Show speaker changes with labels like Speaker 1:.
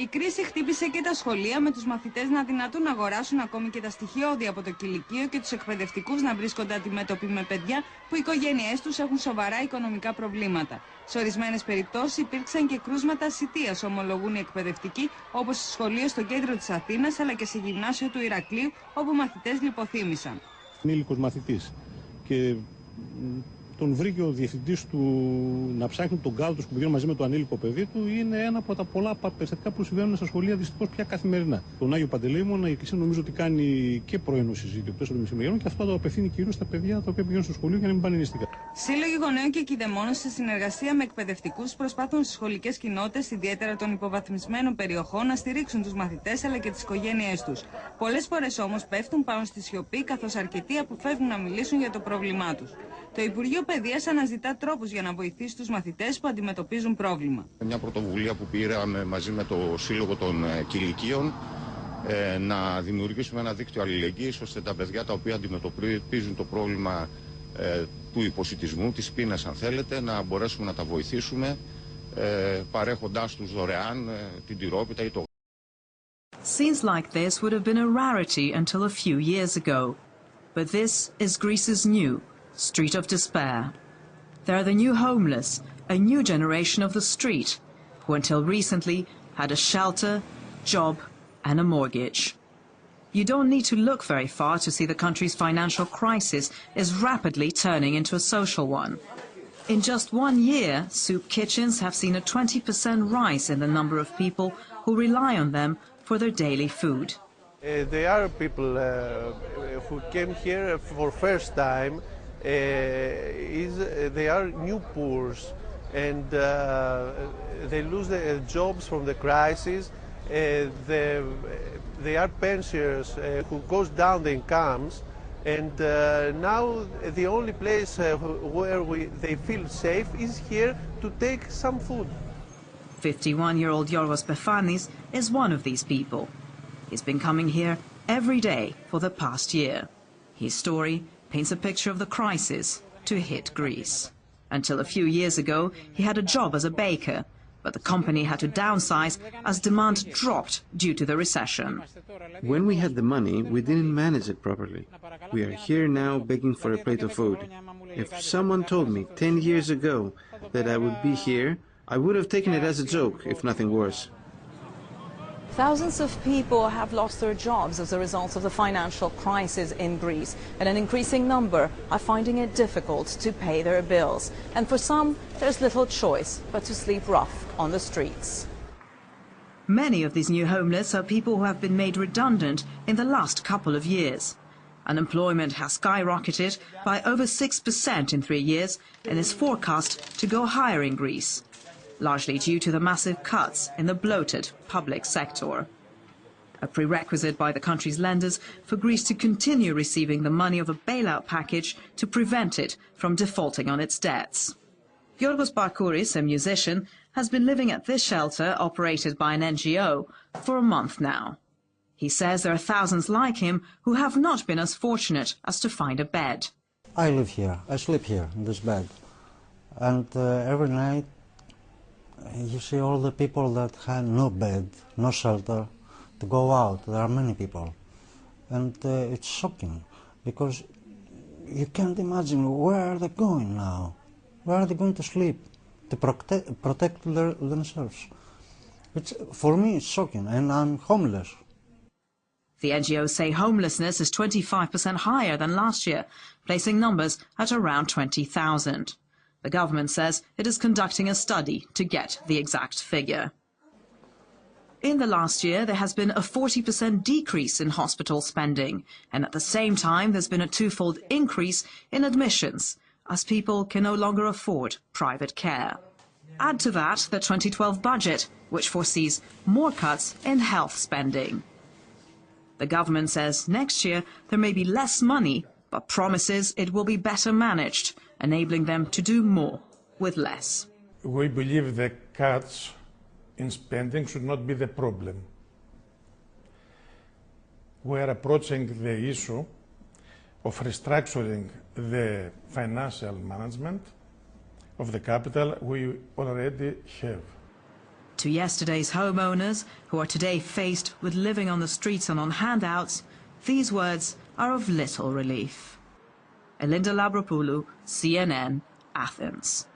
Speaker 1: Η κρίση χτύπησε και τα σχολεία, με τους μαθητές να αδυνατούν να αγοράσουν ακόμη και τα στοιχειώδη από το κηλικείο και τους εκπαιδευτικούς να βρίσκονται αντιμέτωποι με παιδιά που οι οικογένειές τους έχουν σοβαρά οικονομικά προβλήματα. Σε ορισμένες περιπτώσεις υπήρξαν και κρούσματα σιτείας, ομολογούν οι εκπαιδευτικοί, όπως στο σχολείο στο κέντρο της Αθήνας αλλά και σε γυμνάσιο του Ηρακλείου, όπου μαθητές λιποθύμησαν.
Speaker 2: Ενήλικος μαθητής και τον βρήκε ο διευθυντής του να ψάχνει τον κάλο του σκουπιδιών μαζί με το ανήλικο παιδί του. Είναι ένα από τα πολλά περιστατικά που συμβαίνουν στα σχολεία δυστυχώς πια καθημερινά. Τον Άγιο Παντελεήμονα η Εκκλησία νομίζω ότι κάνει και πρωινό συζήτημα εκτός των μεσημεριών, και αυτό το απευθύνει κυρίως στα παιδιά τα οποία πηγαίνουν στο σχολείο για να μην πάνε νηστικά.
Speaker 1: Σύλλογοι γονέων και κηδεμόνων, σε συνεργασία με εκπαιδευτικούς, προσπαθούν στις σχολικές κοινότητες, ιδιαίτερα των υποβαθμισμένων περιοχών, να στηρίξουν τους μαθητές αλλά και τις οικογένειές τους. Πολλές φορές όμως πέφτουν πάνω στη σιωπή, καθώς αρκετοί αποφεύγουν να μιλήσουν για το πρόβλημά τους. Το Υπουργείο Παιδείας αναζητά τρόπους για να βοηθήσει τους μαθητές που αντιμετωπίζουν πρόβλημα.
Speaker 3: Μια πρωτοβουλία που πήραμε μαζί με το Σύλλογο των Κηλικείων, να δημιουργήσουμε ένα δίκτυο αλληλεγγύης, ώστε τα παιδιά τα οποία αντιμετωπίζουν το πρόβλημα του υποσιτισμού, της πείνας αν θέλετε, να μπορέσουμε να τα βοηθήσουμε παρέχοντάς τους δωρεάν την τυρόπιτα ή το.
Speaker 4: Scenes like this would have been a rarity until a few years ago. But this is Greece's new street of despair. There are the new homeless, a new generation of the street, who until recently had a shelter, job and a mortgage. You don't need to look very far to see the country's financial crisis is rapidly turning into a social one. In just 1 year, soup kitchens have seen a 20% rise in the number of people who rely on them for their daily food.
Speaker 5: There are people who came here for first time. They are new poor, and they lose their jobs from the crisis. They are pensioners who goes down the incomes, and now the only place where they feel safe is here to take some food.
Speaker 4: 51-year-old Yorgos Befanis is one of these people. He's been coming here every day for the past year. His story paints a picture of the crisis to hit Greece. Until a few years ago, he had a job as a baker, but the company had to downsize as demand dropped due to the recession.
Speaker 6: When we had the money, we didn't manage it properly. We are here now begging for a plate of food. If someone told me 10 years ago that I would be here, I would have taken it as a joke, if nothing worse.
Speaker 7: Thousands of people have lost their jobs as a result of the financial crisis in Greece, and an increasing number are finding it difficult to pay their bills. And for some, there's little choice but to sleep rough on the streets.
Speaker 4: Many of these new homeless are people who have been made redundant in the last couple of years. Unemployment has skyrocketed by over 6% in 3 years and is forecast to go higher in Greece, largely due to the massive cuts in the bloated public sector. A prerequisite by the country's lenders for Greece to continue receiving the money of a bailout package to prevent it from defaulting on its debts. Yorgos Barkouris, a musician, has been living at this shelter operated by an NGO for a month now. He says there are thousands like him who have not been as fortunate as to find a bed.
Speaker 8: I live here. I sleep here in this bed. And every night you see all the people that had no bed, no shelter, to go out. There are many people. And it's shocking, because you can't imagine where are they going now. Where are they going to sleep to protect themselves? It's, for me, it's shocking, and I'm homeless.
Speaker 4: The NGOs say homelessness is 25% higher than last year, placing numbers at around 20,000. The government says it is conducting a study to get the exact figure. In the last year, there has been a 40% decrease in hospital spending, and at the same time there's been a twofold increase in admissions, as people can no longer afford private care. Add to that the 2012 budget, which foresees more cuts in health spending. The government says next year there may be less money, but promises it will be better managed, enabling them to do more with less.
Speaker 9: We believe the cuts in spending should not be the problem. We are approaching the issue of restructuring the financial management of the capital we already have.
Speaker 4: To yesterday's homeowners, who are today faced with living on the streets and on handouts, these words are of little relief. Elinda Labropoulou, CNN, Athens.